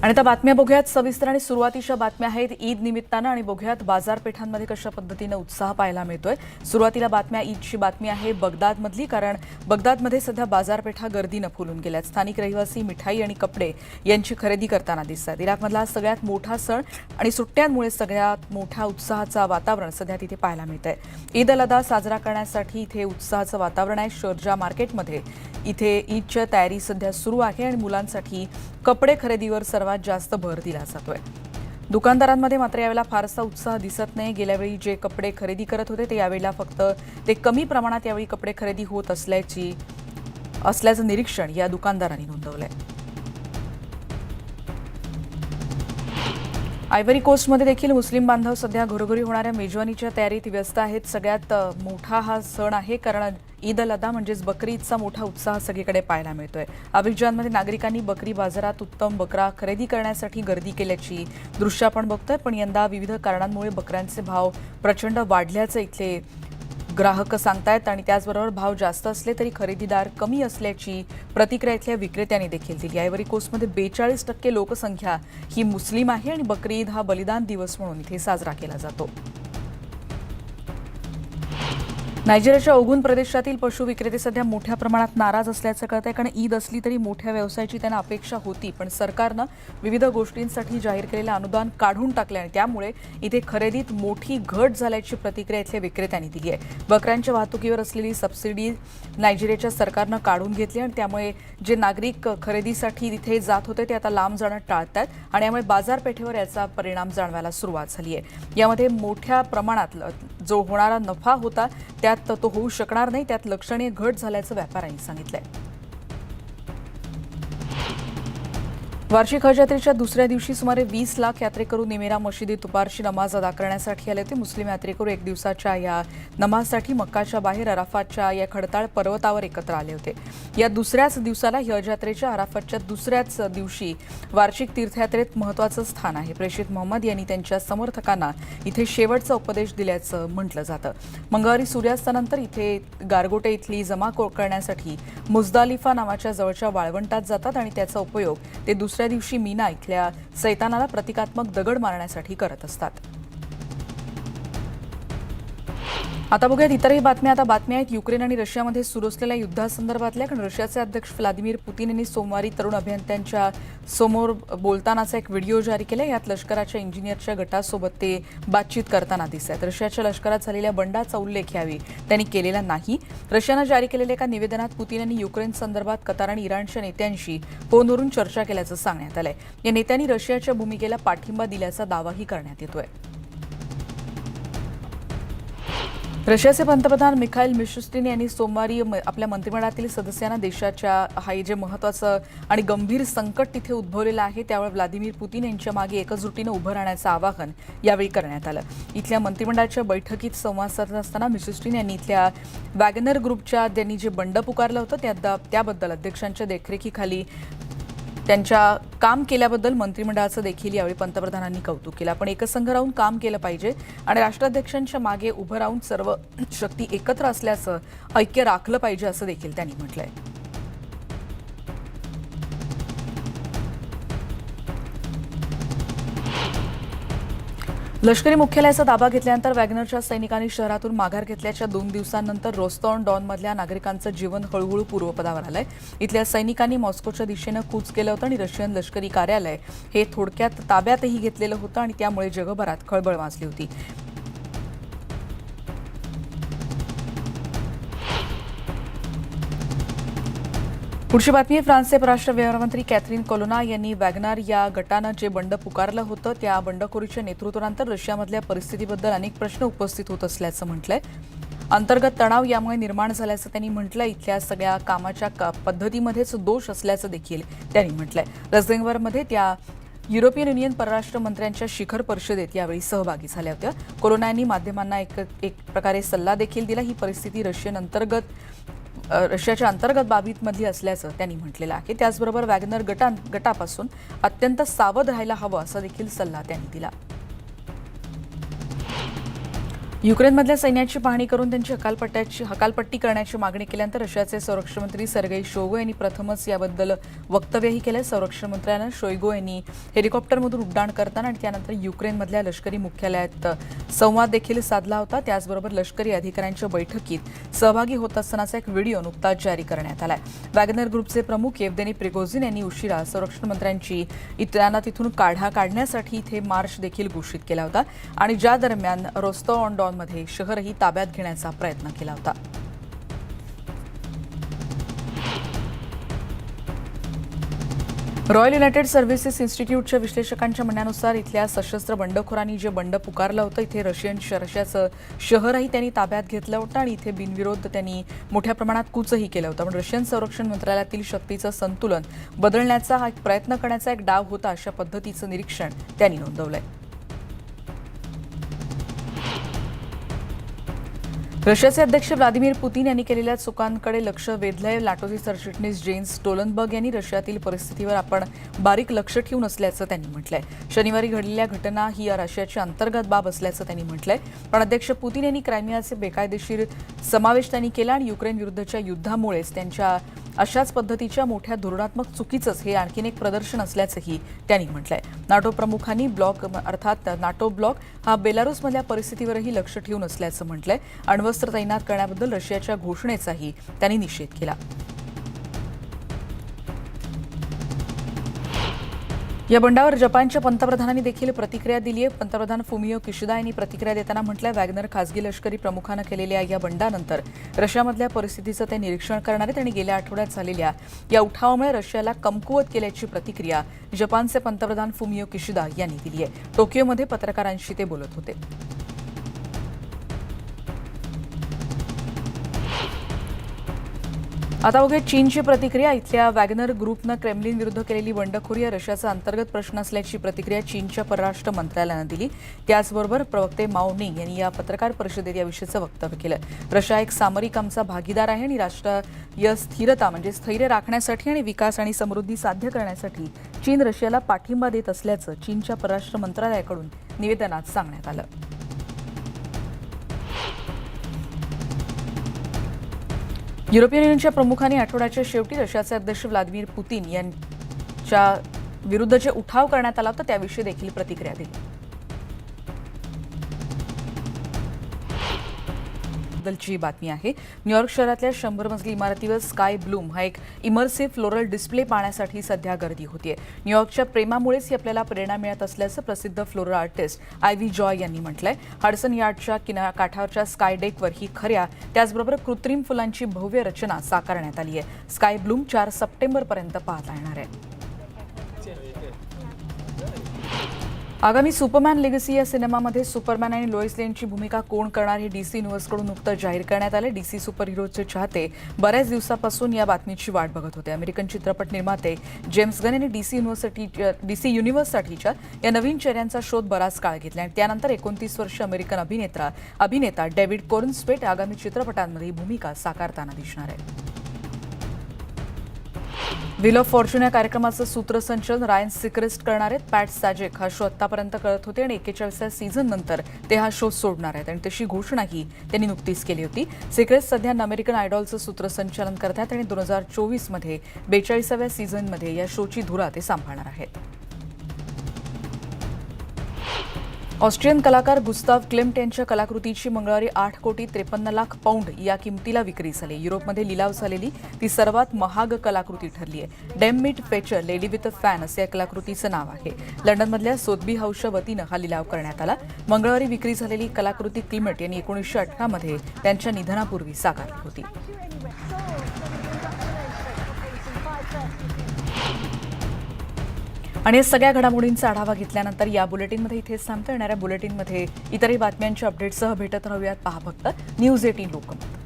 आणि आता बातम्या बघूयात सविस्तर आणि सुरुवातीच्या बातम्या आहेत ईद निमित्तानं आणि बघूयात बाजारपेठांमध्ये कशा पद्धतीने उत्साह पाहायला मिळतोय। सुरुवातीला बातम्या ईदची बातमी आहे बगदादमधली, कारण बगदादमध्ये सध्या बाजारपेठा गर्दीनं फुलून गेल्यात। स्थानिक रहिवासी मिठाई आणि कपडे यांची खरेदी करताना दिसतात। इराकमधला सगळ्यात मोठा सण आणि सुट्ट्यांमुळे सगळ्यात मोठ्या उत्साहाचं वातावरण सध्या तिथे पाहायला मिळतंय। ईद अल अधा साजरा करण्यासाठी इथे उत्साहाचं वातावरण आहे। शारजा मार्केटमध्ये इथे ईदच्या तयारी सध्या सुरू आहे आणि मुलांसाठी कपडे खरेदीवर सर्वात जास्त भर दिला जातोय। दुकानदारांमध्ये मात्र यावेळेला फारसा उत्साह दिसत नाही। गेल्यावेळी जे कपडे खरेदी करत होते ते यावेळेला फक्त ते कमी प्रमाणात यावेळी कपडे खरेदी होत असल्याचं निरीक्षण या दुकानदारांनी नोंदवलंय। आयव्हरी कोस्टमध्ये देखील मुस्लिम बांधव सध्या घरोघरी होणाऱ्या मेजवानीच्या तयारीत व्यस्त आहेत। सगळ्यात मोठा हा सण आहे, कारण ईद अल अधा म्हणजेच बकरी ईदचा मोठा उत्साह सगळीकडे पाहायला मिळतोय। अबिजानमध्ये नागरिकांनी बकरी बाजारात उत्तम बकरा खरेदी करण्यासाठी गर्दी केल्याची दृश्य आपण बघतोय, पण यंदा विविध कारणांमुळे बकऱ्यांचे भाव प्रचंड वाढल्याचं इथले ग्राहक सांगतायत आणि त्याचबरोबर भाव जास्त असले तरी खरेदीदार कमी असल्याची प्रतिक्रिया इथल्या विक्रेत्यांनी देखील दिली। आयव्हरी कोस्टमध्ये 42% लोकसंख्या ही मुस्लिम आहे आणि बकरी ईद हा बलिदान दिवस म्हणून इथे साजरा केला जातो। नायजेरियाच्या ओगुन प्रदेशातील पशु विक्रेते सध्या मोठ्या प्रमाणात नाराज असल्याचं कळतंय, कारण ईद असली तरी मोठ्या व्यवसायाची त्यांना अपेक्षा होती, पण सरकारनं विविध गोष्टींसाठी जाहीर केलेलं अनुदान काढून टाकले आणि त्यामुळे इथे खरेदीत मोठी घट झाल्याची प्रतिक्रिया इथल्या विक्रेत्यांनी दिली आहे। बकऱ्यांच्या वाहतुकीवर असलेली सबसिडी नायजेरियाच्या सरकारनं काढून घेतली आणि त्यामुळे जे नागरिक खरेदीसाठी तिथे जात होते ते आता लांब जाणं टाळतात आणि यामुळे बाजारपेठेवर याचा परिणाम जाणवायला सुरुवात झाली आहे। यामध्ये मोठ्या प्रमाणात जो होणारा नफा होता त्यात तो होऊ शकणार नाही, त्यात लक्षणीय घट झाल्याचं व्यापाऱ्यांनी सांगितलंय। वार्षिक हज यात्रेच्या दुसऱ्या दिवशी सुमारे 20 लाख यात्रेकरू निमेरा मशिदीत दुपारची नमाज अदा करण्यासाठी आले होते। मुस्लिम यात्रेकरू एक दिवसाच्या या नमाजसाठी मक्काच्या बाहेर अराफातच्या या खडताळ पर्वतावर एकत्र आले होते। या दुसऱ्याच दिवसाला हज यात्रेच्या अराफातच्या दुसऱ्याच दिवशी वार्षिक तीर्थयात्रेत महत्त्वाचं स्थान आहे। प्रेषित मोहम्मद यांनी त्यांच्या समर्थकांना इथे शेवटचा उपदेश दिल्याचं म्हटलं जातं। मंगळवारी सूर्यास्तानंतर इथे गारगोटे इथली जमा करण्यासाठी मुझदालिफा नावाच्या जवळच्या वाळवंटात जातात आणि त्याचा उपयोग ते दुसऱ्या दिवशी मीना इथल्या सैतानाला प्रतिकात्मक दगड मारण्यासाठी करत असतात। आता बघूयात इतरही बातम्या। आता बातम्या आहेत युक्रेन आणि रशियामध्ये सुरू असलेल्या युद्धासंदर्भातल्या, कारण रशियाचे अध्यक्ष व्लादिमीर पुतीन यांनी सोमवारी तरुण अभियंत्यांच्या समोर बोलतानाचा एक व्हिडिओ जारी केला। यात लष्कराच्या इंजिनियरच्या गटासोबत ते बातचीत करताना दिसत आहेत। रशियाच्या लष्करात झालेल्या बंडाचा उल्लेख यावेळी त्यांनी केलेला नाही। रशियानं जारी केलेल्या एका निवेदनात पुतीन यांनी युक्रेन संदर्भात कतार आणि इराणच्या नेत्यांशी फोनवरून चर्चा केल्याचं सांगण्यात आलंय। या नेत्यांनी रशियाच्या भूमिकेला पाठिंबा दिल्याचा दावाही करण्यात येतोय। रशियाचे पंतप्रधान मिखाईल मिशुस्तिन यांनी सोमवारी आपल्या मंत्रिमंडळातील सदस्यांना देशाच्या हा जे महत्त्वाचं आणि गंभीर संकट तिथे उद्भवलेलं आहे त्यावर व्लादिमीर पुतीन यांच्या मागे एकजुटीनं उभं राहण्याचं आवाहन यावेळी करण्यात आलं। इथल्या मंत्रिमंडळाच्या बैठकीत संवाद साधत असताना मिशुस्तिन यांनी इथल्या वॅगनर ग्रुपच्या त्यांनी जे बंड पुकारलं होतं त्याबद्दल अध्यक्षांच्या देखरेखीखाली त्यांच्या काम केल्याबद्दल मंत्रिमंडळाचं देखील यावेळी पंतप्रधानांनी कौतुक केलं। आपण एकसंघ राहून काम केलं पाहिजे आणि राष्ट्राध्यक्षांच्या मागे उभं राहून सर्व शक्ती एकत्र असल्याचं ऐक्य राखलं पाहिजे असं देखील त्यांनी म्हटलंय। लष्करी मुख्यालयाचा ताबा घेतल्यानंतर वॅगनरच्या सैनिकांनी शहरातून माघार घेतल्याच्या 2 दिवसांनंतर रोस्तॉन डॉनमधल्या नागरिकांचं जीवन हळूहळू पूर्वपदावर आलंय। इथल्या सैनिकांनी मॉस्कोच्या दिशेनं कूच केलं होतं आणि रशियन लष्करी कार्यालय हे थोडक्यात ताब्यातही घेतलेलं होतं आणि त्यामुळे जगभरात खळबळ माजली होती। पुढची बातमी आहे फ्रान्सचे परराष्ट्र व्यवहार मंत्री कॅथरीन कोलोना यांनी वॅगनर या गटानं जे बंड पुकारलं होतं त्या बंडखोरीच्या नेतृत्वानंतर रशियामधल्या परिस्थितीबद्दल अनेक प्रश्न उपस्थित होत असल्याचं म्हटलंय। अंतर्गत तणाव यामुळे निर्माण झाल्याचं त्यांनी म्हटलं। इथल्या सगळ्या कामाच्या पद्धतीमध्येच दोष असल्याचं देखील त्यांनी म्हटलंय। रस्देंगवरमध्ये त्या युरोपियन युनियन परराष्ट्र मंत्र्यांच्या शिखर परिषदेत यावेळी सहभागी झाल्या होत्या। कोलोना यांनी माध्यमांना एक प्रकारे सल्ला देखील दिला। ही परिस्थिती रशियाच्या अंतर्गत बाबींमधली असल्याचं त्यांनी म्हटलेलं आहे। त्याचबरोबर वॅगनर गटापासून अत्यंत सावध राहायला हवं असा देखील सल्ला त्यांनी दिला। युक्रेनमधल्या सैन्याची पाहणी करून त्यांची हकालपट्टी करण्याची मागणी केल्यानंतर रशियाचे संरक्षण मंत्री सर्गेई शोइगू यांनी प्रथमच याबद्दल वक्तव्यही केलं. संरक्षण मंत्र्यानं शोइगू यांनी हेलिकॉप्टरमधून उड्डाण करताना आणि त्यानंतर युक्रेनमधल्या लष्करी मुख्यालयात संवाद देखील साधला होता. त्याचबरोबर लष्करी अधिकाऱ्यांच्या बैठकीत सहभागी होत असतानाचा एक व्हिडिओ नुकताच जारी करण्यात आलाय. वॅगनर ग्रुपचे प्रमुख येवदेनी प्रिगोझिन यांनी उशिरा संरक्षण मंत्र्यांची त्यांना तिथून काढण्यासाठी इथे मार्च देखील घोषित केला होता आणि ज्या दरम्यान रोस्तोव ऑन डॉन मध्ये शहरही ताब्यात घेण्याचा प्रयत्न केला होता. रॉयल युनायटेड सर्व्हिसेस इन्स्टिट्यूटच्या विश्लेषकांच्या म्हणण्यानुसार इथल्या सशस्त्र बंडखोरांनी जे बंड पुकारलं होतं, इथे रशियाचं शहरही त्यांनी ताब्यात घेतलं होतं आणि इथे बिनविरोध त्यांनी मोठ्या प्रमाणात कूचही केलं होतं. पण रशियन संरक्षण मंत्रालयातील शक्तीचं संतुलन बदलण्याचा हा एक प्रयत्न करण्याचा एक डाव होता, अशा पद्धतीचं निरीक्षण त्यांनी नोंदवलंय. रशियाचे अध्यक्ष व्लादिमीर पुतीन यांनी केलेल्या चुकांकडे लक्ष वेधलंय. नाटोचे सरचिटणीस जेन्स स्टोलनबर्ग यांनी रशियातील परिस्थितीवर आपण बारीक लक्ष ठेवून असल्याचं त्यांनी म्हटलंय. शनिवारी घडलेल्या घटना ही या रशियाची अंतर्गत बाब असल्याचं त्यांनी म्हटलंय. पण अध्यक्ष पुतीन यांनी क्रायमियाचे बेकायदेशीर समावेश त्यांनी केला आणि युक्रेन विरुद्धच्या युद्धामुळेच त्यांच्या अशाच पद्धतीच्या मोठ्या धोरणात्मक चुकीचंच हे आणखीन एक प्रदर्शन असल्याचंही त्यांनी म्हटलंय. नाटो प्रमुखांनी नाटो ब्लॉक हा बेलारूसमधल्या परिस्थितीवरही लक्ष ठेवून असल्याचं म्हटलंय. अण्वस्त्र तैनात करण्याबद्दल रशियाच्या घोषणेचाही त्यांनी निषेध केला. या बंडावर जपानच्या पंतप्रधानांनी देखील प्रतिक्रिया दिली आहे. पंतप्रधान फुमियो किशिदा यांनी प्रतिक्रिया देताना म्हटलं, वॅगनर खासगी लष्करी प्रमुखानं केलेल्या या बंडानंतर रशियामधल्या परिस्थितीचं ते निरीक्षण करणार आहेत आणि गेल्या आठवड्यात झालेल्या या उठावामुळे रशियाला कमकुवत केल्याची प्रतिक्रिया जपानचे पंतप्रधान फुमियो किशिदा यांनी दिली आहे. टोकियोमध्ये पत्रकारांशी ते बोलत होते. आता बघूया चीनची प्रतिक्रिया. इथल्या वॅगनर ग्रुपनं क्रेमलिन विरुद्ध केलेली बंडखोरी या रशियाचा अंतर्गत प्रश्न असल्याची प्रतिक्रिया चीनच्या परराष्ट्र मंत्रालयानं दिली. त्याचबरोबर प्रवक्ते माओ निंग यांनी या पत्रकार परिषदेत याविषयीचं वक्तव्य केलं. रशिया एक सामरिक आमचा भागीदार आहे आणि राष्ट्रीय स्थिरता म्हणजे स्थैर्य राखण्यासाठी आणि विकास आणि समृद्धी साध्य करण्यासाठी चीन रशियाला पाठिंबा देत असल्याचं चीनच्या परराष्ट्र मंत्रालयाकडून निवेदनात सांगण्यात आलं. युरोपियन युनियनच्या प्रमुखांनी आठवड्याच्या शेवटी रशियाचे अध्यक्ष व्लादिमीर पुतीन यांच्या विरुद्ध जे उठाव करण्यात आला होता त्याविषयी देखील प्रतिक्रिया दिली. बद्दलची बातमी आहे. न्यूयॉर्क शहरातल्या 100 मजली इमारतीवर स्काय ब्लूम हा एक इमर्सिव्ह फ्लोरल डिस्प्ले पाहण्यासाठी सध्या गर्दी होतीये. न्यूयॉर्कच्या प्रेमामुळेच आपल्याला प्रेरणा मिळत असल्याचं प्रसिद्ध फ्लोरल आर्टिस्ट आयव्ही जॉय यांनी म्हटलंय. हडसन यार्डच्या काठावरच्या स्काय डेकवर ही खऱ्या त्याचबरोबर कृत्रिम फुलांची भव्य रचना साकारण्यात आली आहे. स्काय ब्लूम 4 सप्टेंबरपर्यंत पाहता येणार आहे. आगामी सुपरमॅन लेगसी या सिनेमामध्ये सुपरमॅन आणि लोईस लेनची भूमिका कोण करणार हे डीसी युनिव्हर्सकडून नुकतं जाहीर करण्यात आले. डीसी सुपर हिरोचे चाहते बऱ्याच दिवसापासून या बातमीची वाट बघत होते. अमेरिकन चित्रपट निर्माते जेम्स गन यांनी डीसी युनिव्हर्ससाठीच्या या नवीन चेहऱ्यांचा शोध बराच काळ घेतला आणि त्यानंतर 29 वर्ष अमेरिकन अभिनेता डेव्हिड कोर्नस्वेट आगामी चित्रपटांमध्ये भूमिका साकारताना दिसणार आहे. व्हील ऑफ फॉर्च्यून या कार्यक्रमाचं सूत्रसंचालन रायन सिक्रेस्ट करणार आहेत. पॅट सॅजेक हा शो आतापर्यंत करत होते आणि 41व्या सीझन नंतर ते हा शो सोडणार आहेत आणि तशी घोषणाही त्यांनी नुकतीच केली होती. सिक्रेस्ट सध्या अमेरिकन आयडॉलचं सूत्रसंचालन करतात आणि 2024 मध्ये 42व्या सीझनमध्ये या शोची धुरा ते सांभाळणार आहेत. ऑस्ट्रियन कलाकार गुस्ताव क्लिम्ट यांच्या कलाकृतीची मंगळवारी 8,53,00,000 पाऊंड या किमतीला विक्री झाली. युरोपमध्ये लिलाव झालेली ती सर्वात महाग कलाकृती ठरली आहे. डेममिट फेचर लेडी विथ अ फॅन असं या कलाकृतीचं नाव आहे. लंडनमधल्या सोथबी हाऊसच्या वतीनं हा लिलाव करण्यात आला. मंगळवारी विक्री झालेली कलाकृती क्लिम्ट यांनी 1918 मध्ये त्यांच्या निधनापूर्वी साकारली होती. आणि या सगळ्या घडामोडींचा आढावा घेतल्यानंतर या बुलेटिनमध्ये इथेच थांबतो. येणाऱ्या बुलेटिनमध्ये इतरही बातम्यांच्या अपडेटसह भेटत राहूयात. पहा फक्त न्यूज 18 लोकमत.